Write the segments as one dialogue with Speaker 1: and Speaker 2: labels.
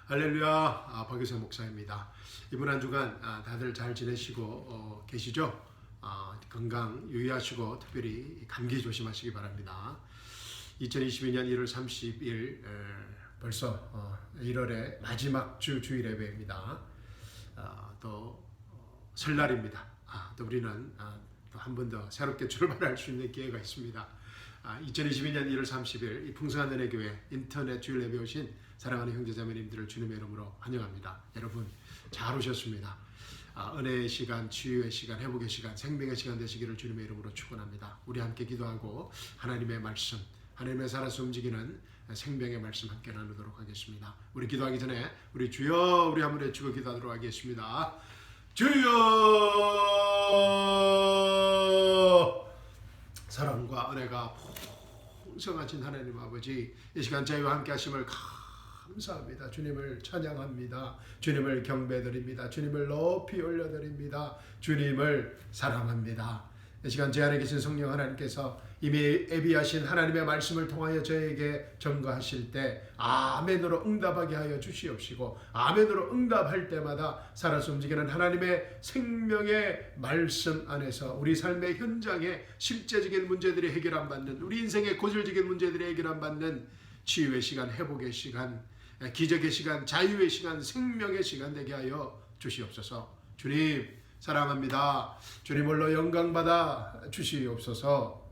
Speaker 1: 할렐루야, 박유세 목사입니다. 이번 한 주간 다들 잘 지내시고 계시죠? 건강 유의하시고 특별히 감기 조심하시기 바랍니다. 2022년 1월 30일 벌써 1월의 마지막 주일 예배입니다. 또 설날입니다. 또 우리는 또 한 번 더 새롭게 출발할 수 있는 기회가 있습니다. 2022년 1월 30일 이 풍성한 은혜교회 인터넷 주일 예배 오신 사랑하는 형제자매님들을 주님의 이름으로 환영합니다. 여러분 잘 오셨습니다. 은혜의 시간, 치유의 시간, 회복의 시간, 생명의 시간 되시기를 주님의 이름으로 축원합니다. 우리 함께 기도하고 하나님의 말씀, 하나님의 살아서 움직이는 생명의 말씀 함께 나누도록 하겠습니다. 우리 기도하기 전에 우리 주여 우리 한번 외치고 기도하도록 하겠습니다. 주여! 사랑과 은혜가 풍성하신 하나님 아버지, 이 시간 저희와 함께 하심을 감사합니다. 주님을 찬양합니다. 주님을 경배드립니다. 주님을 높이 올려드립니다. 주님을 사랑합니다. 이 시간 제 안에 계신 성령 하나님께서 이미 예비하신 하나님의 말씀을 통하여 저에게 전거하실 때 아멘으로 응답하게 하여 주시옵시고, 아멘으로 응답할 때마다 살아서 움직이는 하나님의 생명의 말씀 안에서 우리 삶의 현장에 실제적인 문제들이 해결 안 받는, 우리 인생의 고질적인 문제들이 해결 안 받는 치유의 시간, 회복의 시간, 기적의 시간, 자유의 시간, 생명의 시간 되게 하여 주시옵소서. 주님 사랑합니다. 주님 홀로 영광받아 주시옵소서.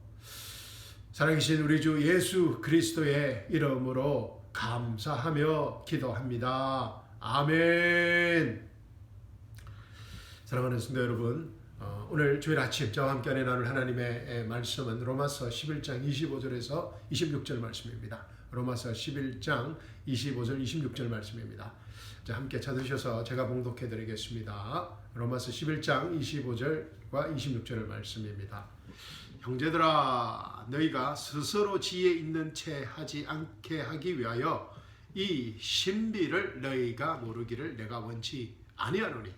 Speaker 1: 살아계신 우리 주 예수 그리스도의 이름으로 감사하며 기도합니다. 아멘. 사랑하는 성도 여러분, 오늘 주일 아침 저와 함께 나눌 하나님의 말씀은 로마서 11장 25절에서 26절 말씀입니다. 로마서 11장 25절 26절 말씀입니다. 자, 함께 찾으셔서 제가 봉독해 드리겠습니다. 로마서 11장 25절과 26절의 말씀입니다. 형제들아, 너희가 스스로 지혜 있는 채 하지 않게 하기 위하여 이 신비를 너희가 모르기를 내가 원치 아니하노니,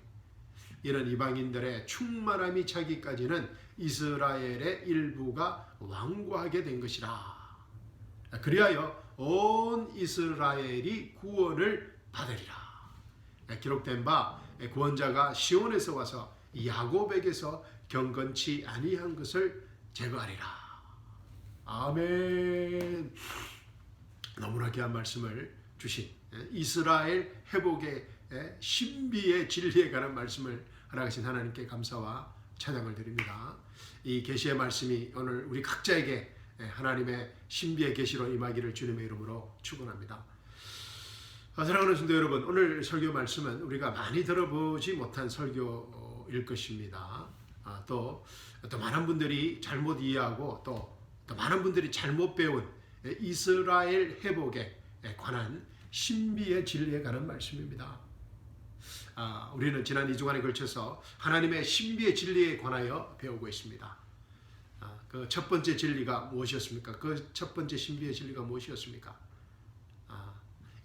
Speaker 1: 이는 이방인들의 충만함이 차기까지는 이스라엘의 일부가 완고하게 된 것이라. 그리하여 온 이스라엘이 구원을 받으리라. 기록된 바 구원자가 시온에서 와서 야곱에게서 경건치 아니한 것을 제거하리라. 아멘. 너무나 귀한 말씀을 주신 이스라엘 회복의 신비의 진리에 관한 말씀을 허락하신 하나님께 감사와 찬양을 드립니다. 이 계시의 말씀이 오늘 우리 각자에게 하나님의 신비의 계시로 임하기를 주님의 이름으로 축원합니다. 사랑하는 성도 여러분, 오늘 설교 말씀은 우리가 많이 들어보지 못한 설교일 것입니다. 또 많은 분들이 잘못 이해하고 또 많은 분들이 잘못 배운 이스라엘 회복에 관한 신비의 진리에 관한 말씀입니다. 우리는 지난 2주간에 걸쳐서 하나님의 신비의 진리에 관하여 배우고 있습니다. 그 첫 번째 진리가 무엇이었습니까? 그 첫 번째 신비의 진리가 무엇이었습니까?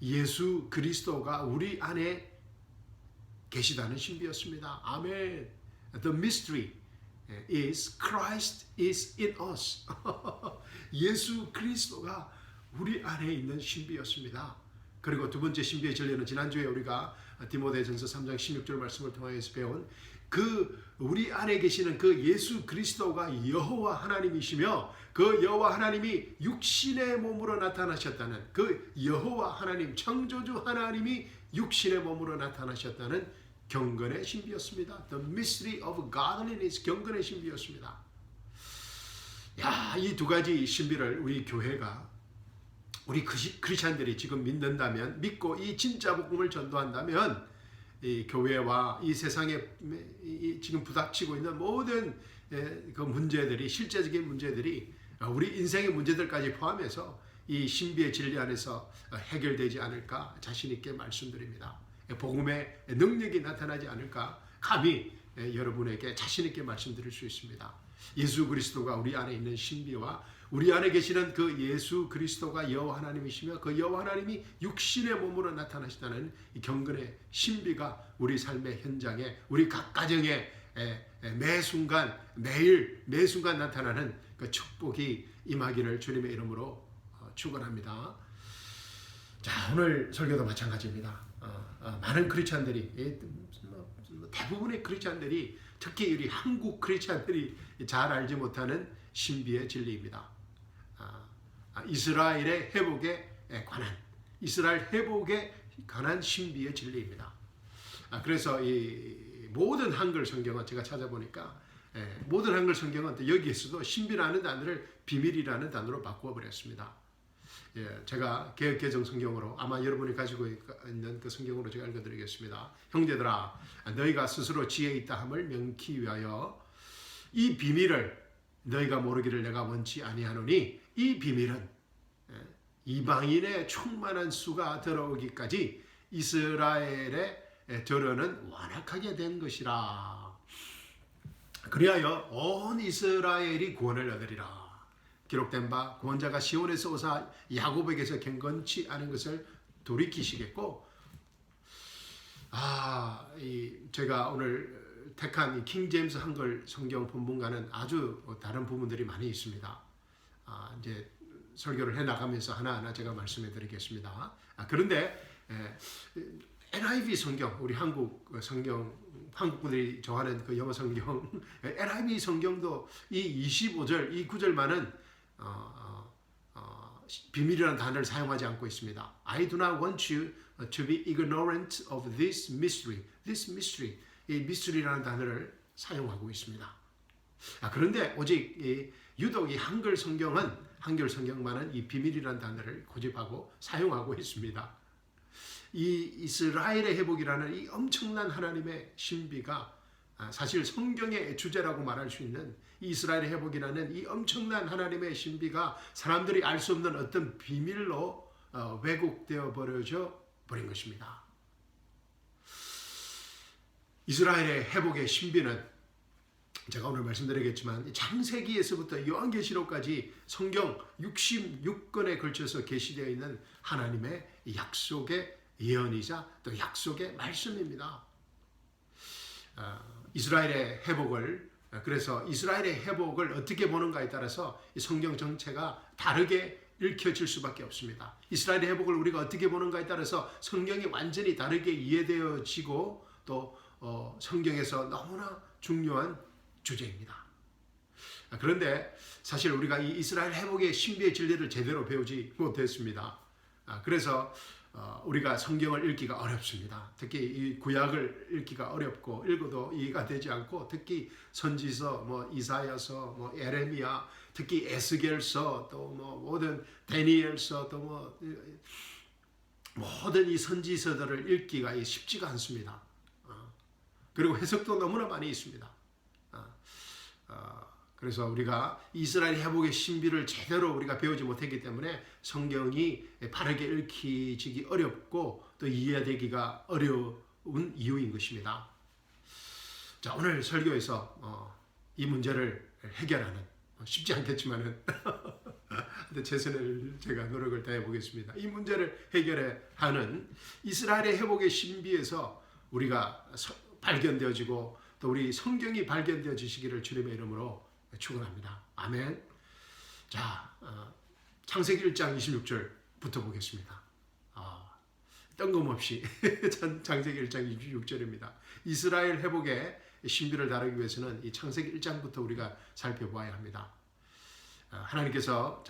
Speaker 1: 예수 그리스도가 우리 안에 계시다는 신비였습니다. 아멘. The mystery is Christ is in us. 예수 그리스도가 우리 안에 있는 신비였습니다. 그리고 두 번째 신비의 진리는 지난주에 우리가 디모데전서 3장 16절 말씀을 통해서 배운 그 우리 안에 계시는 그 예수 그리스도가 여호와 하나님이시며, 그 여호와 하나님이 육신의 몸으로 나타나셨다는, 그 여호와 하나님 창조주 하나님이 육신의 몸으로 나타나셨다는 경건의 신비였습니다. The mystery of godliness, 경건의 신비였습니다. 이 두 가지 신비를 우리 교회가, 우리 크리스찬들이 지금 믿는다면, 믿고 이 진짜 복음을 전도한다면, 이 교회와 이 세상에 지금 부닥치고 있는 모든 그 문제들이, 실제적인 문제들이 우리 인생의 문제들까지 포함해서 이 신비의 진리 안에서 해결되지 않을까 자신 있게 말씀드립니다. 복음의 능력이 나타나지 않을까 감히 여러분에게 자신 있게 말씀드릴 수 있습니다. 예수 그리스도가 우리 안에 있는 신비와 우리 안에 계시는 그 예수 그리스도가 여호와 하나님이시며, 그 여호와 하나님이 육신의 몸으로 나타나시다는 이 경건의 신비가 우리 삶의 현장에, 우리 각 가정에 매 순간, 매일 매 순간 나타나는 그 축복이 임하기를 주님의 이름으로 축원합니다. 자, 오늘 설교도 마찬가지입니다. 많은 크리스찬들이 대부분의 크리스찬들이 특히 우리 한국 크리스찬들이 잘 알지 못하는 신비의 진리입니다. 이스라엘의 회복에 관한 신비의 진리입니다. 그래서 이 모든 한글 성경은 제가 찾아보니까 모든 한글 성경은 여기에서도 신비라는 단어를 비밀이라는 단어로 바꾸어 버렸습니다. 제가 개혁개정 성경으로 아마 여러분이 가지고 있는 그 성경으로 제가 읽어드리겠습니다. 형제들아, 너희가 스스로 지혜 있다 함을 명키 위하여 이 비밀을 너희가 모르기를 내가 원치 아니하노니 이 비밀은 이방인의 충만한 수가 들어오기까지 이스라엘의 들어는 완악하게 된 것이라. 그리하여 온 이스라엘이 구원을 얻으리라. 기록된 바 구원자가 시온에서 오사 야곱에게서 경건치 않은 것을 돌이키시겠고, 제가 오늘 택한 킹 제임스 한글 성경 본문과는 아주 다른 부분들이 많이 있습니다. 이제 설교를 해 나가면서 하나하나 제가 말씀해 드리겠습니다. 그런데 NIV 성경, 우리 한국 성경, 한국 분들이 좋아하는 그 영어 성경, NIV 성경도 이 25절, 이 9절만은 비밀이라는 단어를 사용하지 않고 있습니다. I do not want you to be ignorant of this mystery. This mystery, 이 mystery라는 단어를 사용하고 있습니다. 그런데 오직 유독 이 한글 성경만은 이 비밀이라는 단어를 고집하고 사용하고 있습니다. 이 이스라엘의 회복이라는 이 엄청난 하나님의 신비가 사실 성경의 주제라고 말할 수 있는 이스라엘의 회복이라는 이 엄청난 하나님의 신비가 사람들이 알 수 없는 어떤 비밀로 왜곡되어 버려져 버린 것입니다. 이스라엘의 회복의 신비는 제가 오늘 말씀드리겠지만 창세기에서부터 요한계시록까지 성경 66권에 걸쳐서 계시되어 있는 하나님의 약속의 예언이자 또 약속의 말씀입니다. 이스라엘의 회복을, 그래서 이스라엘의 회복을 어떻게 보는가에 따라서 이 성경 전체가 다르게 읽혀질 수밖에 없습니다. 이스라엘의 회복을 우리가 어떻게 보는가에 따라서 성경이 완전히 다르게 이해되어지고 또 성경에서 너무나 중요한 주제입니다. 그런데 사실 우리가 이 이스라엘 회복의 신비의 진리를 제대로 배우지 못했습니다. 그래서 우리가 성경을 읽기가 어렵습니다. 특히 이 구약을 읽기가 어렵고 읽어도 이해가 되지 않고, 특히 선지서, 이사야서, 에레미야, 특히 에스겔서, 또 모든 다니엘서, 또 모든 이 선지서들을 읽기가 쉽지가 않습니다. 그리고 해석도 너무나 많이 있습니다. 그래서 우리가 이스라엘 회복의 신비를 제대로 우리가 배우지 못했기 때문에 성경이 바르게 읽히기 어렵고 또 이해되기가 어려운 이유인 것입니다. 자, 오늘 설교에서 이 문제를 해결하는, 쉽지 않겠지만은 근데 최선을 제가 노력을 다해 보겠습니다. 이 문제를 해결해 하는 이스라엘의 회복의 신비에서 우리가 발견되어지고 또 우리 성경이 발견되어지시기를 주님의 이름으로 축원합니다. 아멘. 자, 창세기 1장 26절부터 보겠습니다. 뜬금없이 창세기 1장 26절입니다. 이스라엘 회복의 신비를 다루기 위해서는 이 창세기 1장부터 우리가 살펴봐야 합니다. 하나님께서,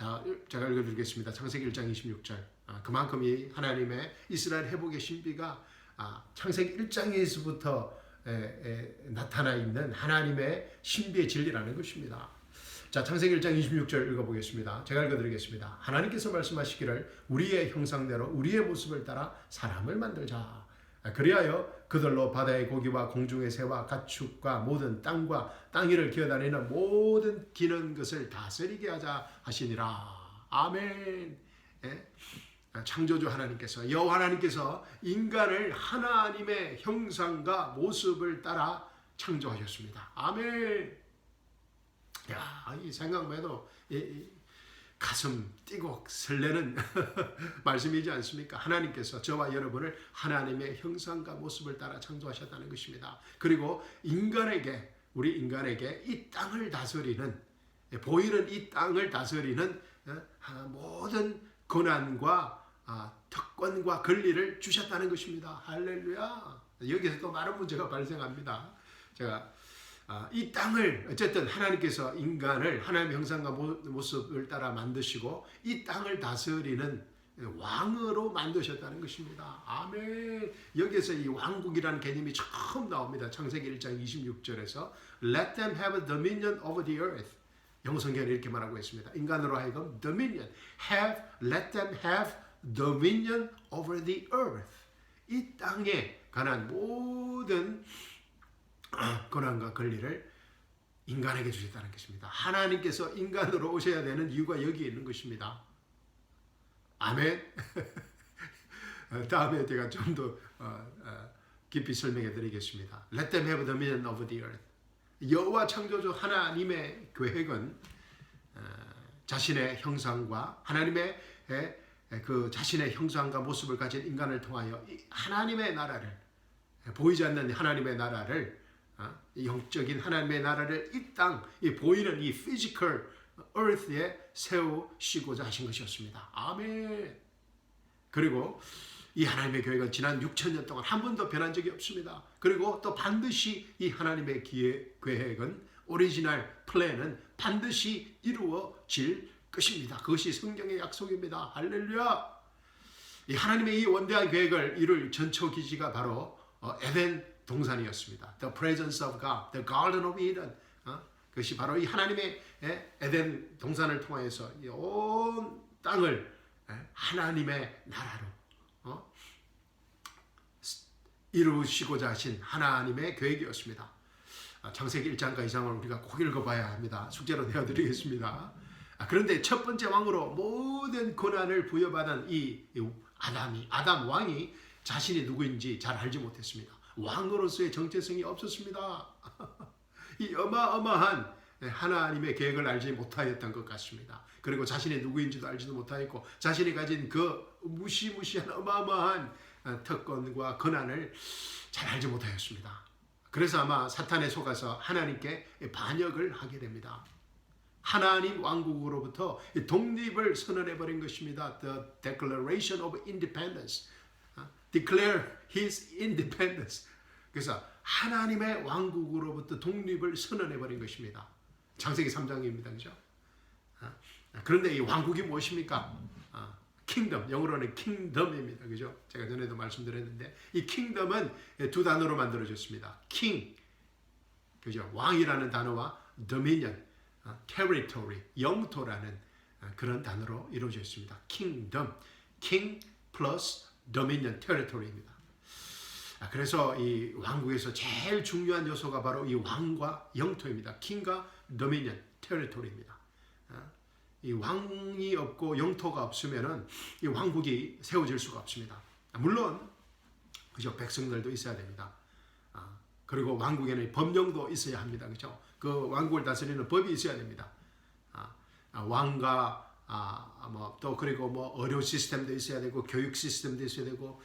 Speaker 1: 제가 읽어드리겠습니다. 창세기 1장 26절. 그만큼 이 하나님의 이스라엘 회복의 신비가 창세기 1장에서부터 나타나 있는 하나님의 신비의 진리라는 것입니다. 자, 창세기 1장 26절 읽어보겠습니다. 제가 읽어드리겠습니다. 하나님께서 말씀하시기를 우리의 형상대로 우리의 모습을 따라 사람을 만들자. 그리하여 그들로 바다의 고기와 공중의 새와 가축과 모든 땅과 땅 위를 기어다니는 모든 기는 것을 다스리게 하자 하시니라. 아멘. 창조주 하나님께서, 여호와 하나님께서 인간을 하나님의 형상과 모습을 따라 창조하셨습니다. 아멘. 이 생각만 해도 가슴 뛰고 설레는 말씀이지 않습니까? 하나님께서 저와 여러분을 하나님의 형상과 모습을 따라 창조하셨다는 것입니다. 그리고 우리 인간에게 이 땅을 다스리는, 보이는 이 땅을 다스리는 모든 고난과 특권과 권리를 주셨다는 것입니다. 할렐루야. 여기서 또 많은 문제가 발생합니다. 제가 이 땅을 어쨌든 하나님께서 인간을 하나님의 형상과 모습을 따라 만드시고 이 땅을 다스리는 왕으로 만드셨다는 것입니다. 아멘. 여기에서 이 왕국이라는 개념이 처음 나옵니다. 창세기 1장 26절에서 Let them have dominion over the earth. 영성경은 이렇게 말하고 있습니다. 인간으로 하여금 dominion, let them have dominion over the earth. 이 땅에 관한 모든 권한과 권리를 인간에게 주셨다는 것입니다. 하나님께서 인간으로 오셔야 되는 이유가 여기에 있는 것입니다. 아멘. 다음에 제가 좀 더 깊이 설명해 드리겠습니다. Let them have dominion over the earth. 여호와 창조주 하나님의 계획은 자신의 형상과 하나님의 그 자신의 형상과 모습을 가진 인간을 통하여 하나님의 나라를 보이지 않는 하나님의 나라를 영적인 하나님의 나라를 이 땅, 이 보이는 이 physical earth에 세우시고자 하신 것이었습니다. 아멘. 그리고 이 하나님의 계획은 지난 6,000년 동안 한 번도 변한 적이 없습니다. 그리고 또 반드시 이 하나님의 계획은 오리지널 플랜은 반드시 이루어질 것입니다. 그것이 성경의 약속입니다. 할렐루야. 이 하나님의 이 원대한 계획을 이룰 전초기지가 바로 에덴 동산이었습니다. The presence of God, the Garden of Eden. 그것이 바로 이 하나님의 에덴 동산을 통해서 온 땅을 하나님의 나라로 이루시고자 하신 하나님의 계획이었습니다. 창세기 1장과 2장을 우리가 꼭 읽어봐야 합니다. 숙제로 내어드리겠습니다. 그런데 첫 번째 왕으로 모든 권한을 부여받은 이 아담 왕이 자신이 누구인지 잘 알지 못했습니다. 왕으로서의 정체성이 없었습니다. 이 어마어마한 하나님의 계획을 알지 못하였던 것 같습니다. 그리고 자신이 누구인지도 알지도 못하였고 자신이 가진 그 무시무시한 어마어마한 특권과 권한을 잘 알지 못하였습니다. 그래서 아마 사탄에 속아서 하나님께 반역을 하게 됩니다. 하나님 왕국으로부터 독립을 선언해버린 것입니다. The Declaration of Independence. Declare His Independence. 그래서 하나님의 왕국으로부터 독립을 선언해버린 것입니다. 창세기 3장입니다. 그죠? 그런데 이 왕국이 무엇입니까? 킹덤, 영어로는 킹덤입니다. 그죠? 제가 전에도 말씀드렸는데 이 킹덤은 두 단어로 만들어졌습니다. king, 그죠? 왕이라는 단어와 dominion, territory, 영토라는 그런 단어로 이루어져 있습니다. 킹덤, king plus dominion, territory입니다. 그래서 이 왕국에서 제일 중요한 요소가 바로 이 왕과 영토입니다. 킹과 dominion, territory입니다. 이 왕이 없고 영토가 없으면은 이 왕국이 세워질 수가 없습니다. 물론 그죠, 백성들도 있어야 됩니다. 그리고 왕국에는 법령도 있어야 합니다. 그죠? 그 왕국을 다스리는 법이 있어야 됩니다. 왕과 또 그리고 의료 시스템도 있어야 되고 교육 시스템도 있어야 되고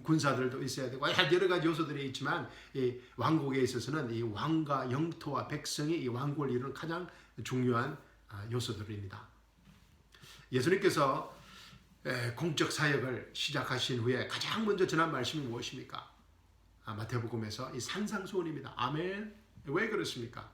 Speaker 1: 군사들도 있어야 되고 여러 가지 요소들이 있지만 이 왕국에 있어서는 이 왕과 영토와 백성이 이 왕국을 이루는 가장 중요한 요소들입니다. 예수님께서 공적 사역을 시작하신 후에 가장 먼저 전한 말씀이 무엇입니까? 마태복음에서 이 산상수훈입니다. 아멘. 왜 그렇습니까?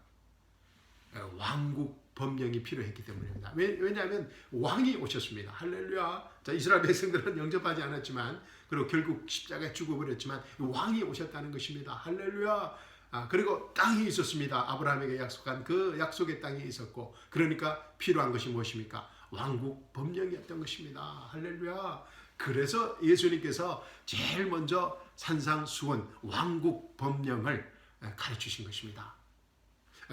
Speaker 1: 왕국 법령이 필요했기 때문입니다. 왜냐하면 왕이 오셨습니다. 할렐루야. 자, 이스라엘 백성들은 영접하지 않았지만 그리고 결국 십자가에 죽어버렸지만 왕이 오셨다는 것입니다. 할렐루야. 그리고 땅이 있었습니다. 아브라함에게 약속한 그 약속의 땅이 있었고 그러니까 필요한 것이 무엇입니까? 왕국 법령이었던 것입니다. 할렐루야. 그래서 예수님께서 제일 먼저 산상수훈 왕국 법령을 가르치신 것입니다.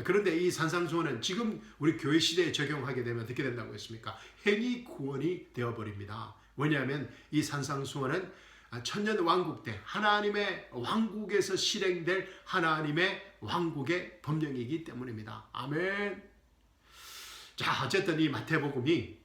Speaker 1: 그런데 이 산상수훈은 지금 우리 교회 시대에 적용하게 되면 어떻게 된다고 했습니까? 행위 구원이 되어버립니다. 왜냐하면 이 산상수훈은 천년 왕국 때 하나님의 왕국에서 실행될 하나님의 왕국의 법령이기 때문입니다. 아멘. 자, 어쨌든 이 마태복음이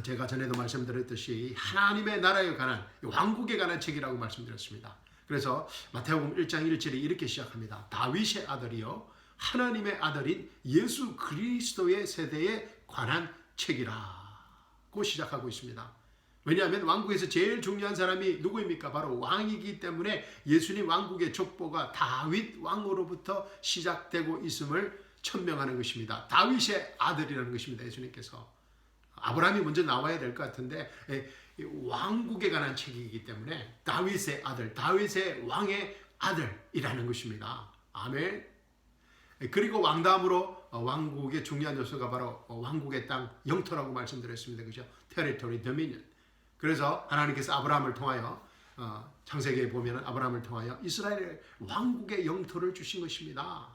Speaker 1: 제가 전에도 말씀드렸듯이 하나님의 나라에 관한 왕국에 관한 책이라고 말씀드렸습니다. 그래서 마태복음 1장 1절이 이렇게 시작합니다. 다윗의 아들이요 하나님의 아들인 예수 그리스도의 세대에 관한 책이라고 시작하고 있습니다. 왜냐하면 왕국에서 제일 중요한 사람이 누구입니까? 바로 왕이기 때문에 예수님 왕국의 족보가 다윗 왕으로부터 시작되고 있음을 천명하는 것입니다. 다윗의 아들이라는 것입니다. 예수님께서. 아브라함이 먼저 나와야 될 것 같은데 왕국에 관한 책이기 때문에 다윗의 아들, 다윗의 왕의 아들이라는 것입니다. 아멘. 그리고 왕 다음으로 왕국의 중요한 요소가 바로 왕국의 땅, 영토라고 말씀드렸습니다. 그죠? Territory, Dominion. 그래서 하나님께서 아브라함을 통하여 창세기에 보면 아브라함을 통하여 이스라엘의 왕국의 영토를 주신 것입니다.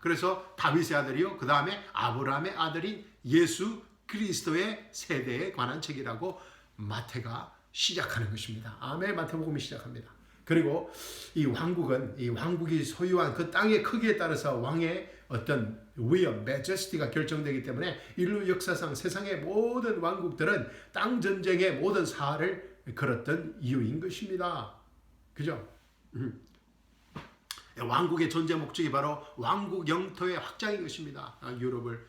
Speaker 1: 그래서 다윗의 아들이요, 그 다음에 아브라함의 아들인 예수 그리스도의 세대에 관한 책이라고 마태가 시작하는 것입니다. 아멘. 마태복음이 시작합니다. 그리고 이 왕국이 소유한 그 땅의 크기에 따라서 왕의 어떤 위엄, 메제스티가 결정되기 때문에 인류 역사상 세상의 모든 왕국들은 땅 전쟁의 모든 사활을 걸었던 이유인 것입니다. 그죠? 왕국의 존재 목적이 바로 왕국 영토의 확장인 것입니다.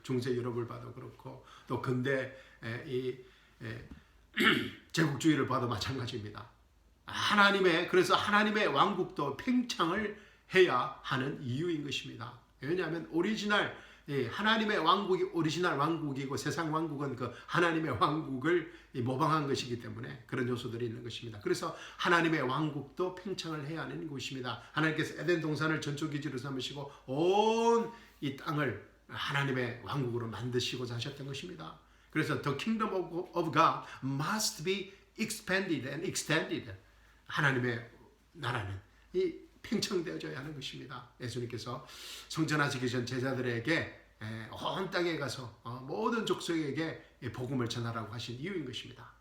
Speaker 1: 중세 유럽을 봐도 그렇고 또 근대 제국주의를 봐도 마찬가지입니다. 그래서 하나님의 왕국도 팽창을 해야 하는 이유인 것입니다. 왜냐하면 하나님의 왕국이 오리지널 왕국이고 세상 왕국은 그 하나님의 왕국을 모방한 것이기 때문에 그런 요소들이 있는 것입니다. 그래서 하나님의 왕국도 팽창을 해야 하는 것입니다. 하나님께서 에덴 동산을 전초기지로 삼으시고 온 이 땅을 하나님의 왕국으로 만드시고자 하셨던 것입니다. 그래서 the kingdom of God must be expanded and extended. 하나님의 나라는 이 팽창되어져야 하는 것입니다. 예수님께서 성전하시기 전 제자들에게 온 땅에 가서 모든 족속에게 복음을 전하라고 하신 이유인 것입니다.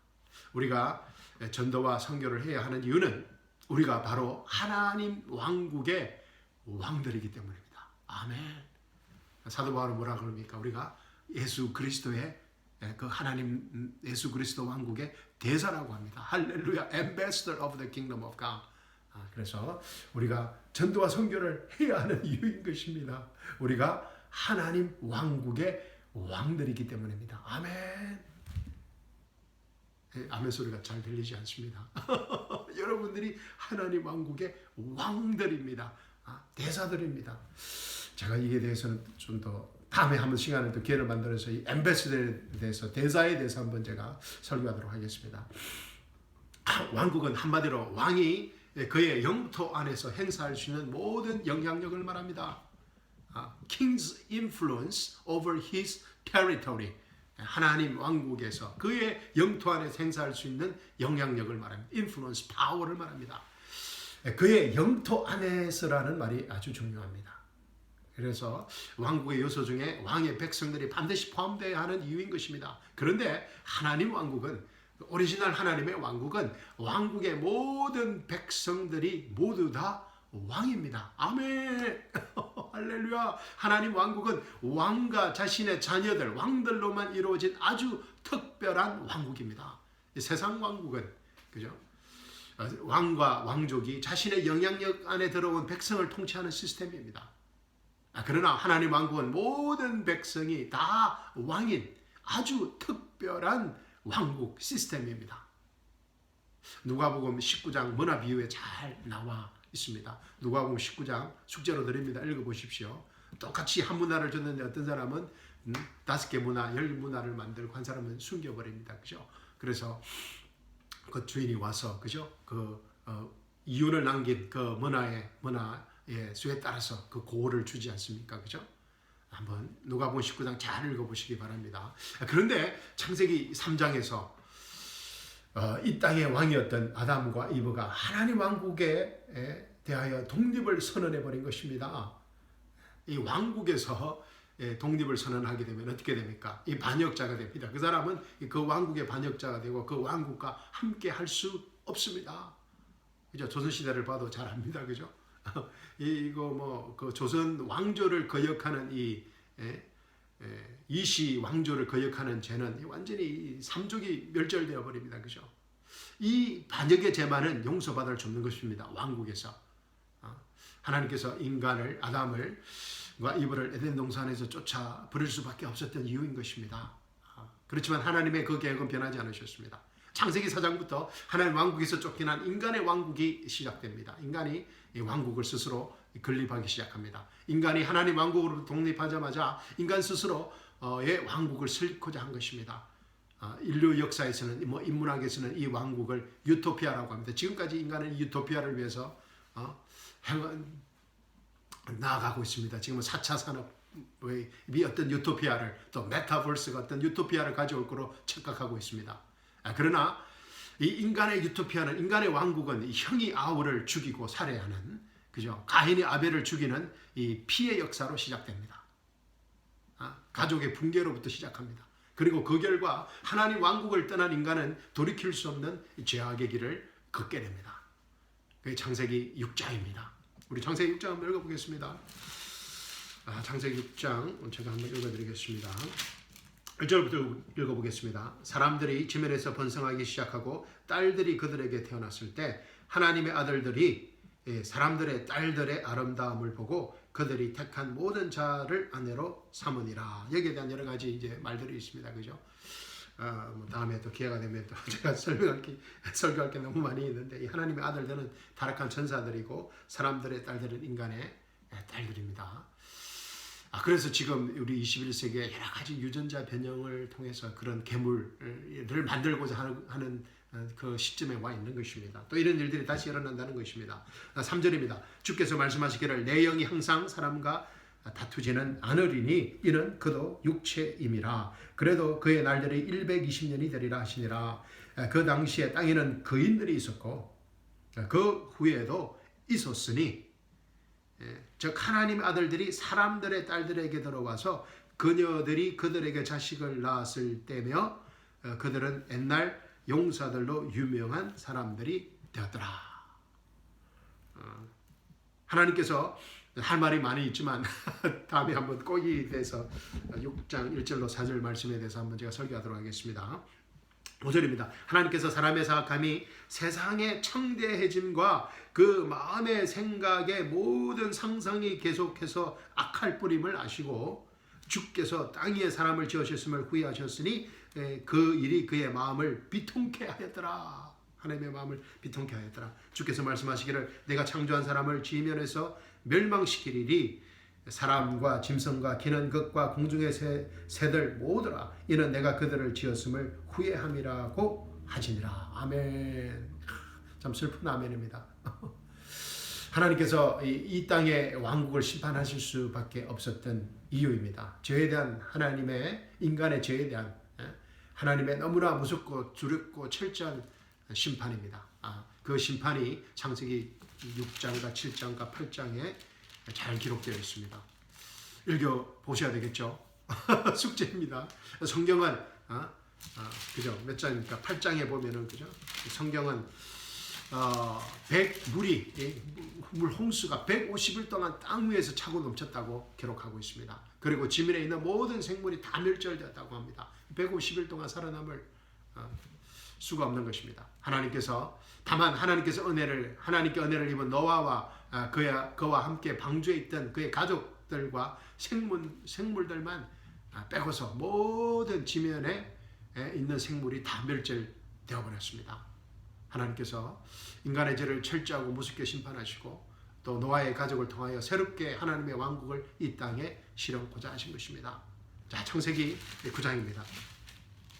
Speaker 1: 우리가 전도와 선교를 해야 하는 이유는 우리가 바로 하나님 왕국의 왕들이기 때문입니다. 아멘. 사도 바울은 뭐라 그럽니까? 우리가 예수 그리스도의 그 하나님 예수 그리스도 왕국의 대사라고 합니다. 할렐루야, ambassador of the kingdom of God. 그래서 우리가 전도와 선교를 해야 하는 이유인 것입니다. 우리가 하나님 왕국의 왕들이기 때문입니다. 아멘. 아멘 소리가 잘 들리지 않습니다. 여러분들이 하나님 왕국의 왕들입니다. 대사들입니다. 제가 이에 대해서는 좀 더 다음에 한번 시간을 또 기회를 만들어서 이 엠베서더에 대해서 대사에 대해서 한번 제가 설교하도록 하겠습니다. 왕국은 한마디로 왕이 그의 영토 안에서 행사할 수 있는 모든 영향력을 말합니다. King's influence over his territory. 하나님 왕국에서 그의 영토 안에서 행사할 수 있는 영향력을 말합니다. Influence, power를 말합니다. 그의 영토 안에서라는 말이 아주 중요합니다. 그래서 왕국의 요소 중에 왕의 백성들이 반드시 포함되어야 하는 이유인 것입니다. 그런데 하나님 왕국은 오리지널 하나님의 왕국은 왕국의 모든 백성들이 모두 다 왕입니다. 아멘. 할렐루야. 하나님 왕국은 왕과 자신의 자녀들, 왕들로만 이루어진 아주 특별한 왕국입니다. 세상 왕국은 그죠? 왕과 왕족이 자신의 영향력 안에 들어온 백성을 통치하는 시스템입니다. 그러나 하나님 왕국은 모든 백성이 다 왕인 아주 특별한 왕국 시스템입니다. 누가복음 19장 문화 비유에 잘 나와 있습니다. 누가복음 19장 숙제로 드립니다. 읽어보십시오. 똑같이 한 문화를 줬는데 어떤 사람은 5개 문화, 10문화를 만들고 한 사람은 숨겨버립니다. 그죠? 그래서 그 주인이 와서 그죠? 이윤을 남긴 그 문화의 수에 따라서 그 고를 주지 않습니까? 그죠? 한번 누가복음 19장 잘 읽어보시기 바랍니다. 그런데 창세기 3장에서 이 땅의 왕이었던 아담과 이브가 하나님 왕국에 대하여 독립을 선언해버린 것입니다. 이 왕국에서 독립을 선언하게 되면 어떻게 됩니까? 이 반역자가 됩니다. 그 사람은 그 왕국의 반역자가 되고 그 왕국과 함께 할 수 없습니다. 그죠? 조선시대를 봐도 잘 압니다. 그죠? 그 조선 왕조를 거역하는 이시 왕조를 거역하는 죄는 완전히 삼족이 멸절되어 버립니다. 그죠? 이 반역의 죄만은 용서받을 수 없는 것입니다. 왕국에서 하나님께서 인간을 아담과 이브를 에덴 동산에서 쫓아 버릴 수밖에 없었던 이유인 것입니다. 그렇지만 하나님의 그 계획은 변하지 않으셨습니다. 창세기 4장부터 하나님 왕국에서 쫓겨난 인간의 왕국이 시작됩니다. 인간이 이 왕국을 스스로 건립하기 시작합니다. 인간이 하나님 왕국으로 독립하자마자 인간 스스로의 왕국을 설립하고자 한 것입니다. 인류 역사에서는 인문학에서는 이 왕국을 유토피아라고 합니다. 지금까지 인간은 이 유토피아를 위해서 나아가고 있습니다. 지금은 4차 산업의 어떤 유토피아를, 또 메타버스가 어떤 유토피아를 가져올 거로 착각하고 있습니다. 그러나 이 인간의 유토피아는, 인간의 왕국은 형이 아우를 죽이고 살해하는, 그죠? 가인이 아벨을 죽이는 이 피의 역사로 시작됩니다. 가족의 붕괴로부터 시작합니다. 그리고 그 결과 하나님 왕국을 떠난 인간은 돌이킬 수 없는 죄악의 길을 걷게 됩니다. 그게 창세기 6장입니다. 우리 창세기 6장 한번 읽어보겠습니다. 창세기 6장 제가 한번 읽어드리겠습니다. 1절부터 읽어보겠습니다. 사람들이 지면에서 번성하기 시작하고 딸들이 그들에게 태어났을 때 하나님의 아들들이 사람들의 딸들의 아름다움을 보고 그들이 택한 모든 자를 아내로 삼으니라. 여기에 대한 여러 가지 이제 말들이 있습니다. 그죠? 다음에 또 기회가 되면 또 제가 설교할 게 너무 많이 있는데, 이 하나님의 아들들은 타락한 천사들이고 사람들의 딸들은 인간의 딸들입니다. 그래서 지금 우리 21세기에 여러 가지 유전자 변형을 통해서 그런 괴물을 만들고자 하는 그 시점에 와 있는 것입니다. 또 이런 일들이 다시 일어난다는 것입니다. 3절입니다. 주께서 말씀하시기를 내 영이 항상 사람과 다투지는 않으리니 이는 그도 육체임이라. 그래도 그의 날들이 120년이 되리라 하시니라. 그 당시에 땅에는 거인들이 있었고 그 후에도 있었으니, 즉 하나님의 아들들이 사람들의 딸들에게 들어와서 그녀들이 그들에게 자식을 낳았을 때며 그들은 옛날 용사들로 유명한 사람들이 되었더라. 하나님께서 할 말이 많이 있지만 다음에 한번 꼭이 돼서 6장 1절로 4절 말씀에 대해서 한번 제가 설교하도록 하겠습니다. 5절입니다. 하나님께서 사람의 사악함이 세상의 청대해짐과 그 마음의 생각의 모든 상상이 계속해서 악할 뿌림을 아시고 주께서 땅 위에 사람을 지으셨음을 후회하셨으니 그 일이 그의 마음을 비통케 하였더라. 하나님의 마음을 비통케 하였더라. 주께서 말씀하시기를 내가 창조한 사람을 지면에서 멸망시키리니 사람과 짐승과 기는 것과 공중의 새들 모두라. 이는 내가 그들을 지었음을 후회함이라고 하시니라. 아멘. 참 슬픈 아멘입니다. 하나님께서 이 땅의 왕국을 심판하실 수밖에 없었던 이유입니다. 죄에 대한 하나님의, 인간의 죄에 대한 하나님의 너무나 무섭고 두렵고 철저한 심판입니다. 그 심판이 창세기 6장과 7장과 8장에 잘 기록되어 있습니다. 읽어보셔야 되겠죠. 숙제입니다. 성경은 그죠? 몇 장입니까? 8장에 보면은, 그죠? 성경은 물 홍수가 150일 동안 땅 위에서 차고 넘쳤다고 기록하고 있습니다. 그리고 지면에 있는 모든 생물이 다 멸절되었다고 합니다. 150일 동안 살아남을 수가 없는 것입니다. 다만 하나님께서 하나님께 은혜를 입은 노아와 그와 함께 방주에 있던 그의 가족들과 생물들만 빼고서 모든 지면에 있는 생물이 다 멸절되어 버렸습니다. 하나님께서 인간의 죄를 철저하고 무섭게 심판하시고 또 노아의 가족을 통하여 새롭게 하나님의 왕국을 이 땅에 실현하고자 하신 것입니다. 자, 창세기 9장입니다.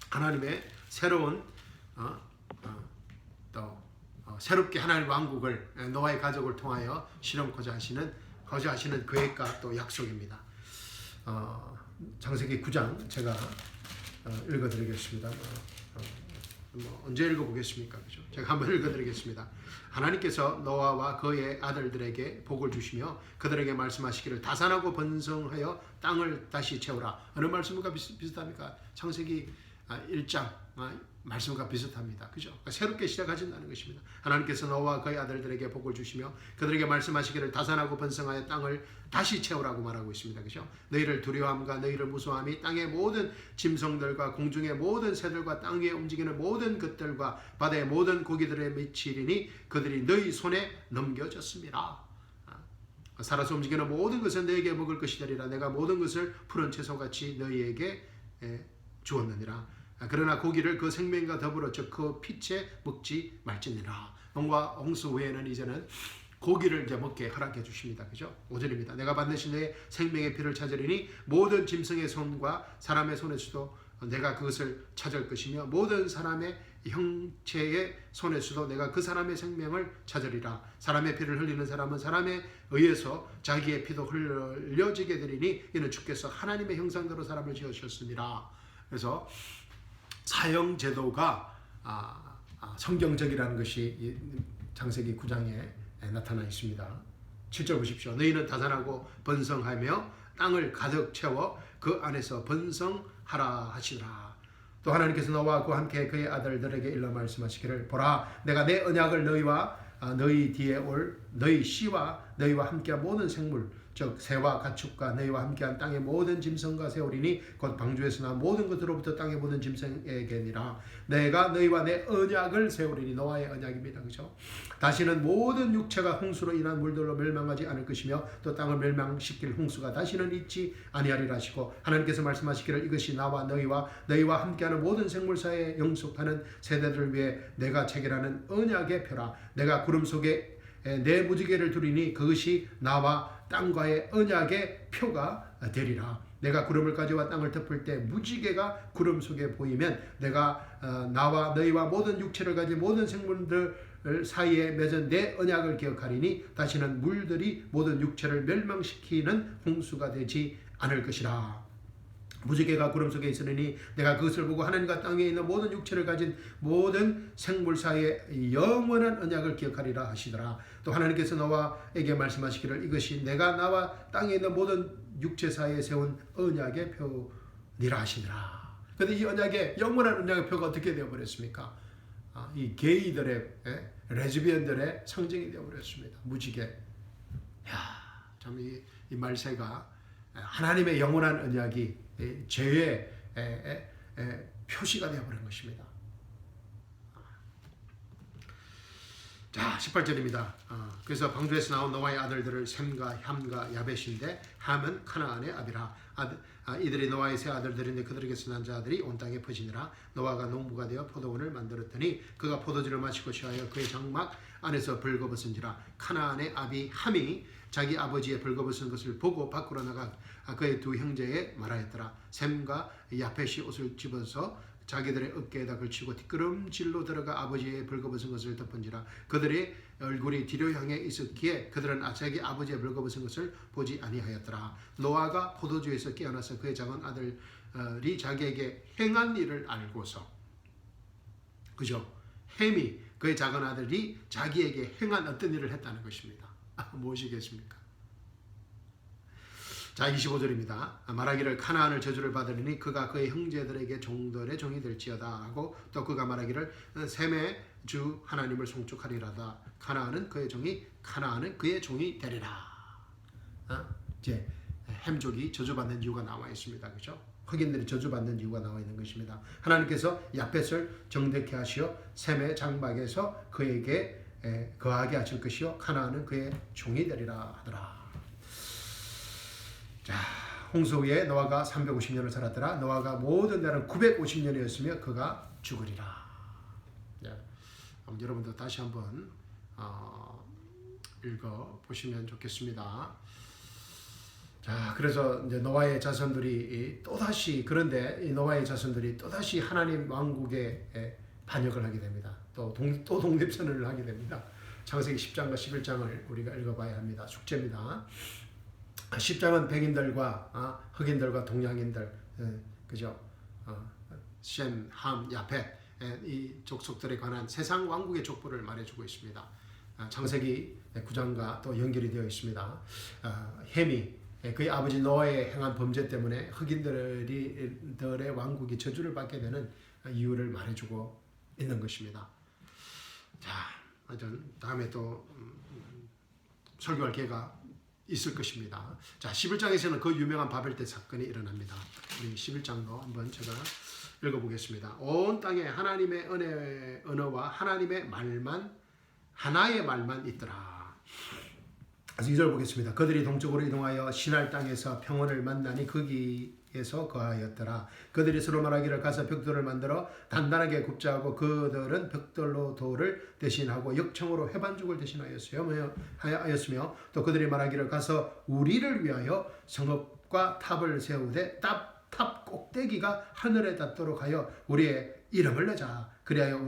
Speaker 1: 하나님의 새로운 새롭게 하나님의 왕국을 노아의 가족을 통하여 실현하고자 하시는 계획과 또 약속입니다. 창세기 9장 제가 읽어드리겠습니다. 언제 읽어보겠습니까? 그죠? 제가 한번 읽어드리겠습니다. 하나님께서 노아와 그의 아들들에게 복을 주시며 그들에게 말씀하시기를 다산하고 번성하여 땅을 다시 채우라. 어느 말씀과 비슷합니까? 창세기 1장 말씀과 비슷합니다. 그죠? 그러니까 새롭게 시작하신다는 것입니다. 하나님께서 노아와 그의 아들들에게 복을 주시며 그들에게 말씀하시기를 다산하고 번성하여 땅을 다시 채우라고 말하고 있습니다. 그죠? 너희를 두려워함과 너희를 무서워함이 땅의 모든 짐승들과 공중의 모든 새들과 땅 위에 움직이는 모든 것들과 바다의 모든 고기들에 미치리니 그들이 너희 손에 넘겨졌습니다. 살아서 움직이는 모든 것은 너희에게 먹을 것이 되리라. 내가 모든 것을 푸른 채소같이 너희에게 주었느니라. 그러나 고기를 그 생명과 더불어 즉 그 피채 먹지 말지니라. 홍과 홍수 후에는 이제는 고기를 이제 먹게 허락해 주십니다. 그죠? 5절입니다. 내가 반드시 내 생명의 피를 찾으리니 모든 짐승의 손과 사람의 손에서도 내가 그것을 찾을 것이며 모든 사람의 형체의 손에서도 내가 그 사람의 생명을 찾으리라. 사람의 피를 흘리는 사람은 사람에 의해서 자기의 피도 흘려지게 되리니 이는 주께서 하나님의 형상대로 사람을 지으셨습니다. 그래서 사형 제도가 성경적이라는 것이 창세기 9장에 나타나 있습니다. 7절 보십시오. 너희는 다산하고 번성하며 땅을 가득 채워 그 안에서 번성하라 하시더라. 또 하나님께서 너와 그와 함께 그의 아들들에게 일러 말씀하시기를 보라 내가 내 언약을 너희와 너희 뒤에 올 너희 씨와 너희와 함께한 모든 생물 즉 새와 가축과 너희와 함께한 땅의 모든 짐승과 세우리니 곧 방주에서 난 모든 것으로부터 땅의 모든 짐승에게니라. 내가 너희와 내 언약을 세우리니 너와의 언약입니다. 그죠? 다시는 모든 육체가 홍수로 인한 물들로 멸망하지 않을 것이며 또 땅을 멸망시킬 홍수가 다시는 있지 아니하리라 하시고 하나님께서 말씀하시기를 이것이 나와 너희와 함께하는 모든 생물사에 영속하는 세대들을 위해 내가 체결하는 언약의 표라. 내가 구름 속에 내 무지개를 두리니 그것이 나와 땅과의 언약의 표가 되리라. 내가 구름을 가져와 땅을 덮을 때 무지개가 구름 속에 보이면 내가 나와 너희와 모든 육체를 가진 모든 생물들 사이에 맺은 내 언약을 기억하리니 다시는 물들이 모든 육체를 멸망시키는 홍수가 되지 않을 것이라. 무지개가 구름 속에 있으니 내가 그것을 보고 하나님과 땅에 있는 모든 육체를 가진 모든 생물 사이에 영원한 언약을 기억하리라 하시더라. 또 하나님께서 너와에게 말씀하시기를 이것이 내가 나와 땅에 있는 모든 육체 사이에 세운 언약의 표니라 하시더라. 그런데 이 언약의 영원한 언약의 표가 어떻게 되어버렸습니까? 이 게이들의 레즈비언들의 상징이 되어버렸습니다. 무지개. 참 이 말세가 하나님의 영원한 언약이 죄의 표시가 되어버린 것입니다. 자 18절입니다. 그래서 방주에서 나온 노아의 아들들을 셈과 함과 야벳인데 함은 카나안의 아비라. 이들이 노아의 세 아들들인데 그들에게서 난 자들이 온 땅에 퍼지니라. 노아가 농부가 되어 포도원을 만들었더니 그가 포도주를 마시고 취하여 그의 장막 안에서 벌거벗은지라. 카나안의 아비 함이 자기 아버지의 벌거벗은 것을 보고 밖으로 나가 그의 두 형제에 말하였더라. 셈과 야벳이 옷을 집어서 자기들의 어깨에다 걸치고 뒷걸음질로 들어가 아버지의 벌거벗은 것을 덮은지라. 그들의 얼굴이 뒤로 향해 있었기에 그들은 자기 아버지의 벌거벗은 것을 보지 아니하였더라. 노아가 포도주에서 깨어나서 그의 작은 아들이 자기에게 행한 일을 알고서 그죠? 햄이 그의 작은 아들이 자기에게 행한 어떤 일을 했다는 것입니다. 무엇이겠습니까? 자 25절입니다. 말하기를 카나안을 저주를 받으리니 그가 그의 형제들에게 종들의 종이 될지어다 하고 또 그가 말하기를 셈의 주 하나님을 송축하리라다. 카나안은 그의 종이 되리라. 이제 햄족이 저주받는 이유가 나와 있습니다. 그죠? 흑인들이 저주받는 이유가 나와 있는 것입니다. 하나님께서 야벳을 정되게 하시어 셈의 장막에서 그에게 거하게 하실 것이요 카나안은 그의 종이 되리라 하더라. 자, 홍수 후에 노아가 350년을 살았더라. 노아가 모든 날은 950년이었으며 그가 죽으리라. 여러분도 다시 한번 읽어 보시면 좋겠습니다. 자, 그래서 이제 노아의 자손들이 또다시 그런데 이 노아의 자손들이 또다시 하나님 왕국에 반역을 하게 됩니다. 또 독립선언을 하게 됩니다. 창세기 10장과 11장을 우리가 읽어봐야 합니다. 숙제입니다. 10장은 백인들과 흑인들과 동양인들, 그죠? 셈, 함, 야벳 이 족속들에 관한 세상 왕국의 족보를 말해주고 있습니다. 창세기 9장과 또 연결이 되어 있습니다. 햄이 그의 아버지 노아의 행한 범죄 때문에 흑인들의 왕국이 저주를 받게 되는 이유를 말해주고 있는 것입니다. 자, 다음에 또 설교할 기회가 있을 것입니다. 자, 11장에서는 그 유명한 바벨탑 사건이 일어납니다. 우리 11장도 한번 제가 읽어보겠습니다. 온 땅에 하나님의 언어와 하나님의 말만 하나의 말만 있더라. 그래서 2절 보겠습니다. 그들이 동쪽으로 이동하여 시날 땅에서 평원을 만나니 거기에서 거하였더라. 그들이 서로 말하기를 가서 벽돌을 만들어 단단하게 굽자 하고 그들은 벽돌로 돌을 대신하고 역청으로 해반죽을 대신하였으며 또 그들이 말하기를 가서 우리를 위하여 성읍과 탑을 세우되 탑 꼭대기가 하늘에 닿도록 하여 우리의 이름을 내자. 그리하여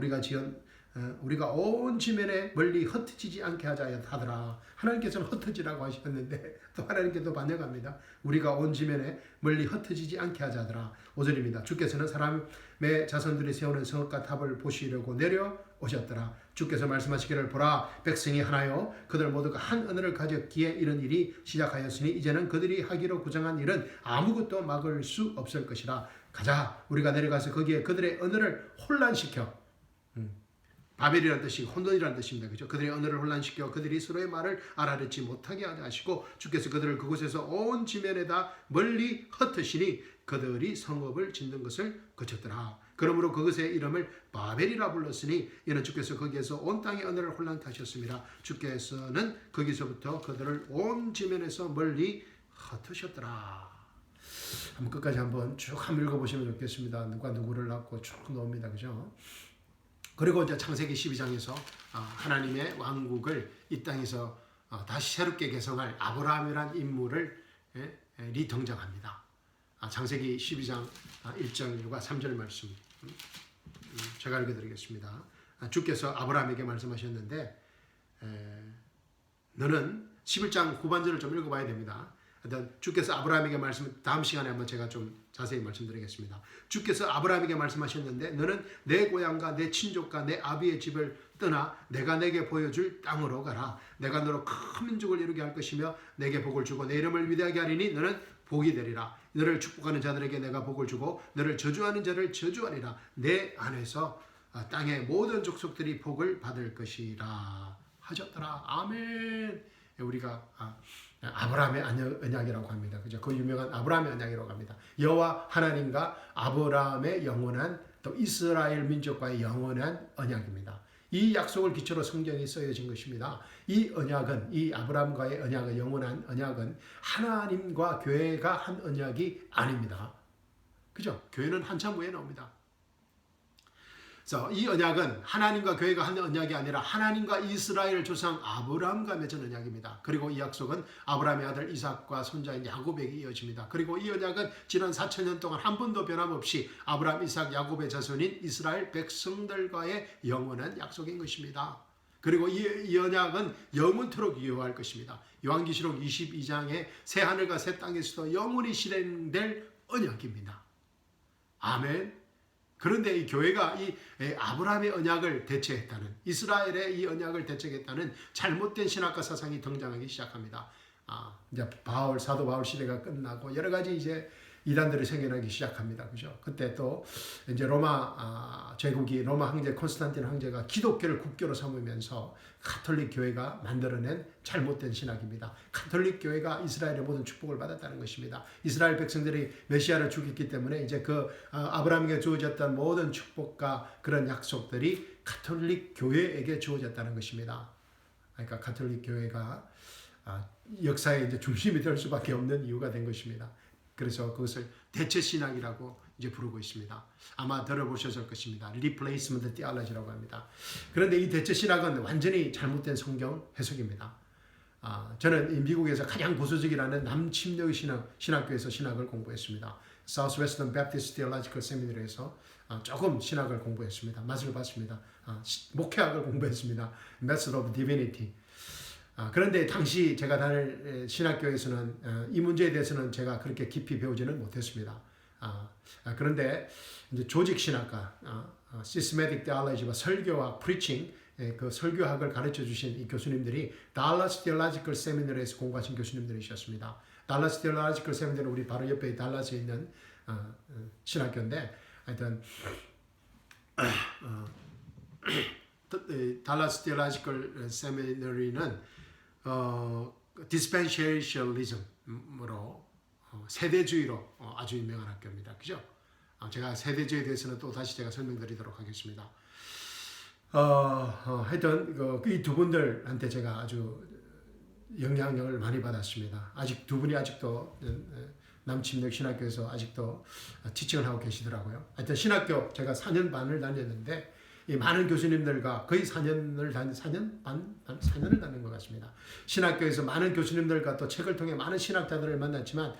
Speaker 1: 우리가 온 지면에 멀리 흩어지지 않게 하자 하더라. 하나님께서는 흩어지라고 하셨는데 또 하나님께도 반역합니다. 우리가 온 지면에 멀리 흩어지지 않게 하자 하더라. 5절입니다. 주께서는 사람의 자손들이 세우는 성읍과 탑을 보시려고 내려오셨더라. 주께서 말씀하시기를 보라 백성이 하나요 그들 모두가 한 언어를 가졌기에 이런 일이 시작하였으니 이제는 그들이 하기로 구정한 일은 아무것도 막을 수 없을 것이라. 가자 우리가 내려가서 거기에 그들의 언어를 혼란시켜 바벨이라는 뜻이 혼돈이라는 뜻입니다. 그죠? 그들의 언어를 혼란시켜 그들이 서로의 말을 알아듣지 못하게 하시고 주께서 그들을 그곳에서 온 지면에다 멀리 흩으시니 그들이 성읍을 짓는 것을 거쳤더라. 그러므로 그것의 이름을 바벨이라 불렀으니 이는 주께서 거기에서 온 땅의 언어를 혼란케 하셨습니다. 주께서는 거기서부터 그들을 온 지면에서 멀리 흩으셨더라. 한번 끝까지 한번 쭉 한번 읽어보시면 좋겠습니다. 누가 누구를 낳고 쭉 나옵니다. 그죠? 그리고 이제 창세기 12장에서 하나님의 왕국을 이 땅에서 다시 새롭게 개성할 아브라함이라는 인물을 등장합니다. 창세기 12장 1절과 3절 말씀 제가 읽어드리겠습니다. 주께서 아브라함에게 말씀하셨는데 너는 11장 후반절을 좀 읽어봐야 됩니다. 주께서 아브라함에게 다음 시간에 한번 제가 좀 자세히 말씀드리겠습니다. 주께서 아브라함에게 말씀하셨는데 너는 내 고향과 내 친족과 내 아비의 집을 떠나 내가 내게 보여줄 땅으로 가라. 내가 너로 큰 민족을 이루게 할 것이며 내게 복을 주고 내 이름을 위대하게 하리니 너는 복이 되리라. 너를 축복하는 자들에게 내가 복을 주고 너를 저주하는 자를 저주하리라. 내 안에서 땅의 모든 족속들이 복을 받을 것이라 하셨더라. 아멘. 우리가 아브라함의 언약이라고 합니다. 그죠? 그 유명한 아브라함의 언약이라고 합니다. 여호와 하나님과 아브라함의 영원한 또 이스라엘 민족과의 영원한 언약입니다. 이 약속을 기초로 성경이 쓰여진 것입니다. 이 언약은 이 아브라함과의 언약의 영원한 언약은 하나님과 교회가 한 언약이 아닙니다. 그죠? 교회는 한참 후에 나옵니다. 그래서 이 언약은 하나님과 교회가 한 언약이 아니라 하나님과 이스라엘 조상 아브라함과 맺은 언약입니다. 그리고 이 약속은 아브라함의 아들 이삭과 손자인 야곱에게 이어집니다. 그리고 이 언약은 지난 4,000년 동안 한 번도 변함없이 아브라함, 이삭, 야곱의 자손인 이스라엘 백성들과의 영원한 약속인 것입니다. 그리고 이 언약은 영원토록 유효할 것입니다. 요한계시록 22장에 새 하늘과 새 땅에서도 영원히 실행될 언약입니다. 아멘. 그런데 이 교회가 이 아브라함의 언약을 대체했다는 이스라엘의 이 언약을 대체했다는 잘못된 신학과 사상이 등장하기 시작합니다. 이제 사도 바울 시대가 끝나고 여러 가지 이제 이단들이 생겨나기 시작합니다. 그죠? 그때 또 이제 로마 제국이 로마 황제 콘스탄틴 황제가 기독교를 국교로 삼으면서 가톨릭 교회가 만들어낸 잘못된 신학입니다. 가톨릭 교회가 이스라엘의 모든 축복을 받았다는 것입니다. 이스라엘 백성들이 메시아를 죽였기 때문에 이제 그 아브라함에게 주어졌던 모든 축복과 그런 약속들이 가톨릭 교회에게 주어졌다는 것입니다. 그러니까 가톨릭 교회가 역사의 이제 중심이 될 수밖에 없는 이유가 된 것입니다. 그래서 그것을 대체 신학이라고 이제 부르고 있습니다. 아마 들어보셨을 것입니다. Replacement Theology라고 합니다. 그런데 이 대체 신학은 완전히 잘못된 성경 해석입니다. 저는 미국에서 가장 보수적이라는 남침략 신학교에서 신학을 공부했습니다. Southwestern Baptist Theological Seminary에서 조금 신학을 공부했습니다. 맛을 봤습니다. 목회학을 공부했습니다. Method of Divinity. 그런데 당시 제가 다닐 신학교에서는 이 문제에 대해서는 제가 그렇게 깊이 배우지는 못했습니다. 그런데 이제 조직 신학과, Systematic Theology와 설교학, Preaching, 그 설교학을 가르쳐 주신 이 교수님들이 Dallas Theological Seminary에서 공부하신 교수님들이셨습니다. Dallas Theological Seminary는 우리 바로 옆에 달라스에 있는 신학교인데, 하여튼 Dallas Theological Seminary는 dispensationalism으로 세대주의로 아주 유명한 학교입니다. 그죠? 제가 세대주의에 대해서는 또 다시 제가 설명드리도록 하겠습니다. 하여튼 이 두 분들한테 제가 아주 영향력을 많이 받았습니다. 아직 두 분이 아직도 남침역 신학교에서 아직도 티칭을 하고 계시더라고요. 하여튼 신학교 제가 4년 반을 다녔는데 이 많은 교수님들과 거의 4년을 다닌 것 같습니다. 신학교에서 많은 교수님들과 또 책을 통해 많은 신학자들을 만났지만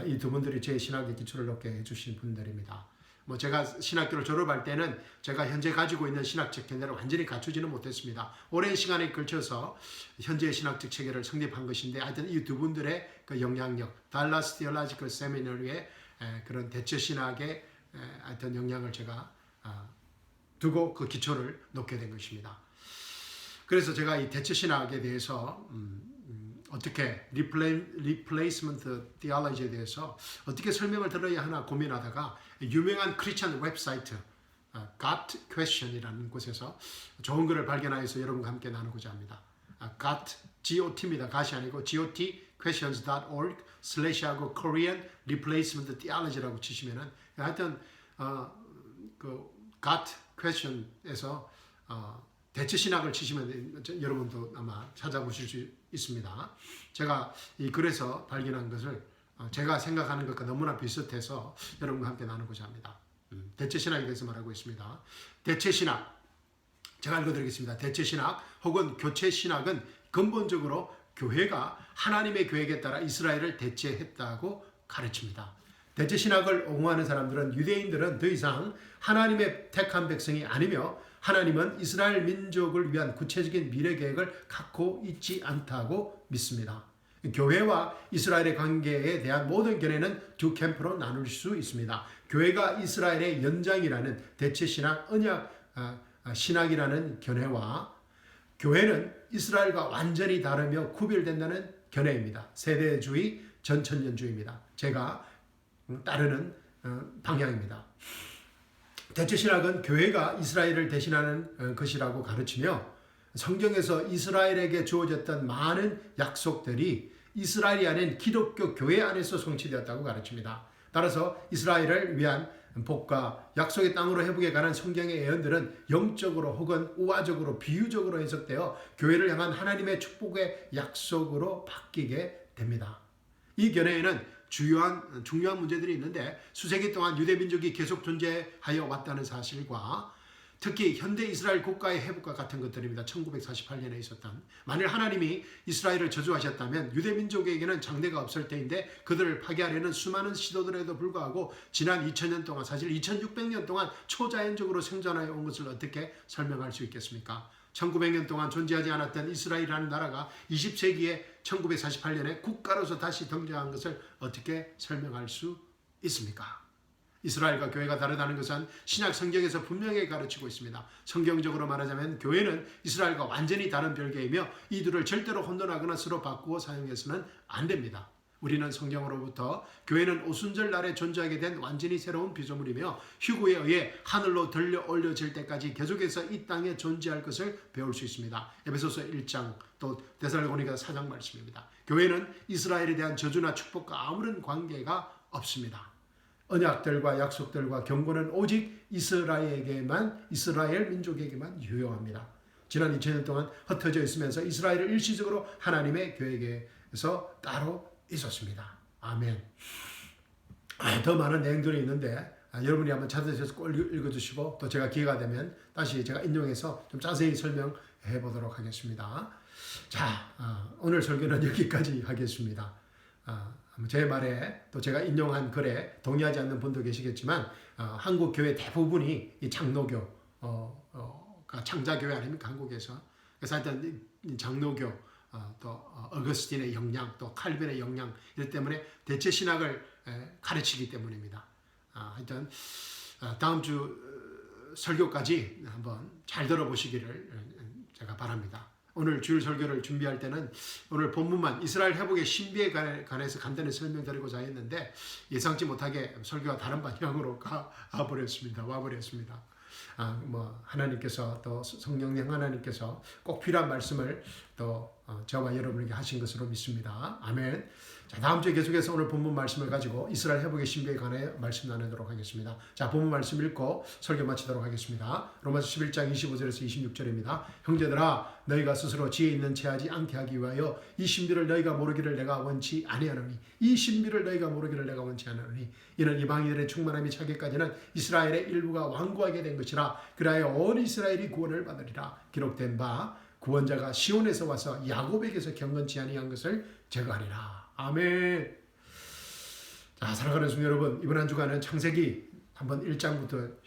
Speaker 1: 이 두 분들이 제 신학의 기초를 놓게 해주신 분들입니다. 뭐 제가 신학교를 졸업할 때는 제가 현재 가지고 있는 신학적 견해를 완전히 갖추지는 못했습니다. 오랜 시간에 걸쳐서 현재의 신학적 체계를 성립한 것인데 하여튼 이 두 분들의 그 영향력, 달라스 티올로지컬 세미너리의 그런 대처 신학의 하여튼 영향을 제가 두고 그 기초를 놓게 된 것입니다. 그래서 제가 이 대처 신학에 대해서 어떻게 replacement theology에 대해서 어떻게 설명을 들어야 하나 고민하다가 유명한 크리스천 웹사이트 Got Question이라는 곳에서 좋은 글을 발견하여서 여러분과 함께 나누고자 합니다. Got, GOT입니다. Got이 아니고 GOT questions.org/하고 Korean Replacement Theology라고 치시면은 하여튼 그 Got Question에서 대처 신학을 치시면 여러분도 아마 찾아보실 수 있습니다. 제가 이 글에서 발견한 것을 제가 생각하는 것과 너무나 비슷해서 여러분과 함께 나누고자 합니다. 대처 신학에 대해서 말하고 있습니다. 대처 신학, 제가 읽어드리겠습니다. 대처 신학 혹은 교체 신학은 근본적으로 교회가 하나님의 계획에 따라 이스라엘을 대체했다고 가르칩니다. 대처 신학을 옹호하는 사람들은 유대인들은 더 이상 하나님의 택한 백성이 아니며 하나님은 이스라엘 민족을 위한 구체적인 미래 계획을 갖고 있지 않다고 믿습니다. 교회와 이스라엘의 관계에 대한 모든 견해는 두 캠프로 나눌 수 있습니다. 교회가 이스라엘의 연장이라는 대체 신학, 언약 신학이라는 견해와 교회는 이스라엘과 완전히 다르며 구별된다는 견해입니다. 세대주의, 전천년주의입니다. 제가 따르는 방향입니다. 대체 신학은 교회가 이스라엘을 대신하는 것이라고 가르치며 성경에서 이스라엘에게 주어졌던 많은 약속들이 이스라엘이 아닌 기독교 교회 안에서 성취되었다고 가르칩니다. 따라서 이스라엘을 위한 복과 약속의 땅으로 회복에 관한 성경의 예언들은 영적으로 혹은 우화적으로 비유적으로 해석되어 교회를 향한 하나님의 축복의 약속으로 바뀌게 됩니다. 이 견해에는 중요한 문제들이 있는데 수세기 동안 유대 민족이 계속 존재하여 왔다는 사실과 특히 현대 이스라엘 국가의 회복과 같은 것들입니다. 1948년에 있었던. 만일 하나님이 이스라엘을 저주하셨다면 유대 민족에게는 장대가 없을 때인데 그들을 파괴하려는 수많은 시도들에도 불구하고 지난 2000년 동안 사실 2600년 동안 초자연적으로 생존하여 온 것을 어떻게 설명할 수 있겠습니까? 1900년 동안 존재하지 않았던 이스라엘이라는 나라가 20세기에 1948년에 국가로서 다시 등장한 것을 어떻게 설명할 수 있습니까? 이스라엘과 교회가 다르다는 것은 신약 성경에서 분명히 가르치고 있습니다. 성경적으로 말하자면 교회는 이스라엘과 완전히 다른 별개이며 이들을 절대로 혼돈하거나 서로 바꾸어 사용해서는 안 됩니다. 우리는 성경으로부터 교회는 오순절 날에 존재하게 된 완전히 새로운 피조물이며 휴구에 의해 하늘로 들려 올려질 때까지 계속해서 이 땅에 존재할 것을 배울 수 있습니다. 에베소서 1장 또 데살로니가서 4장 말씀입니다. 교회는 이스라엘에 대한 저주나 축복과 아무런 관계가 없습니다. 언약들과 약속들과 경고는 오직 이스라엘 민족에게만 유효합니다. 지난 2000년 동안 흩어져 있으면서 이스라엘을 일시적으로 하나님의 계획에서 따로 있었습니다. 아멘. 더 많은 내용들이 있는데 여러분이 한번 찾으셔서 꼭 읽어주시고 또 제가 기회가 되면 다시 제가 인용해서 좀 자세히 설명해 보도록 하겠습니다. 자, 오늘 설교는 여기까지 하겠습니다. 제 말에 또 제가 인용한 글에 동의하지 않는 분도 계시겠지만 한국 교회 대부분이 이 장로교가 창자교회 아닙니까? 한국에서. 그래서 하여튼 장로교 또 어거스틴의 영향 또 칼빈의 영향 이것 때문에 대체 신학을 가르치기 때문입니다. 하여튼 다음 주 설교까지 한번 잘 들어보시기를 제가 바랍니다. 오늘 주일 설교를 준비할 때는 오늘 본문만 이스라엘 회복의 신비에 관해서 간단히 설명드리고자 했는데 예상치 못하게 설교가 다른 방향으로 와버렸습니다. 하나님께서 또 성령님 하나님께서 꼭 필요한 말씀을 또 저와 여러분에게 하신 것으로 믿습니다. 아멘. 자, 다음 주에 계속해서 오늘 본문 말씀을 가지고 이스라엘 회복의 신비에 관해 말씀 나누도록 하겠습니다. 자, 본문 말씀 읽고 설교 마치도록 하겠습니다. 로마서 11장 25절에서 26절입니다. 형제들아 너희가 스스로 지혜 있는 체하지 않게 하기 위하여 이 신비를 너희가 모르기를 내가 원치 아니하노니 이 신비를 너희가 모르기를 내가 원치 아니하노니 이는 이방인들의 충만함이 차기까지는 이스라엘의 일부가 완고하게 된 것이라 그리하여 온 이스라엘이 구원을 받으리라. 기록된 바 구원자가 시온에서 와서 야곱에게서 경건치 아니한 것을 제거하리라. 아멘. 자, 사랑하는 성도 여러분, 이번 한 주간은 창세기 한번 1장부터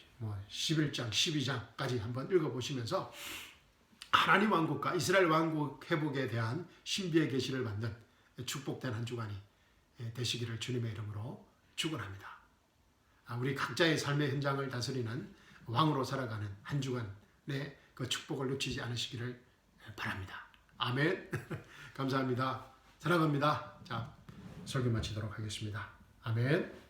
Speaker 1: 11장, 12장까지 한번 읽어보시면서 하나님 왕국과 이스라엘 왕국 회복에 대한 신비의 계시를 받는 축복된 한 주간이 되시기를 주님의 이름으로 축원합니다. 우리 각자의 삶의 현장을 다스리는 왕으로 살아가는 한 주간의 그 축복을 놓치지 않으시기를 바랍니다. 아멘. 감사합니다. 사랑합니다. 자, 설교 마치도록 하겠습니다. 아멘.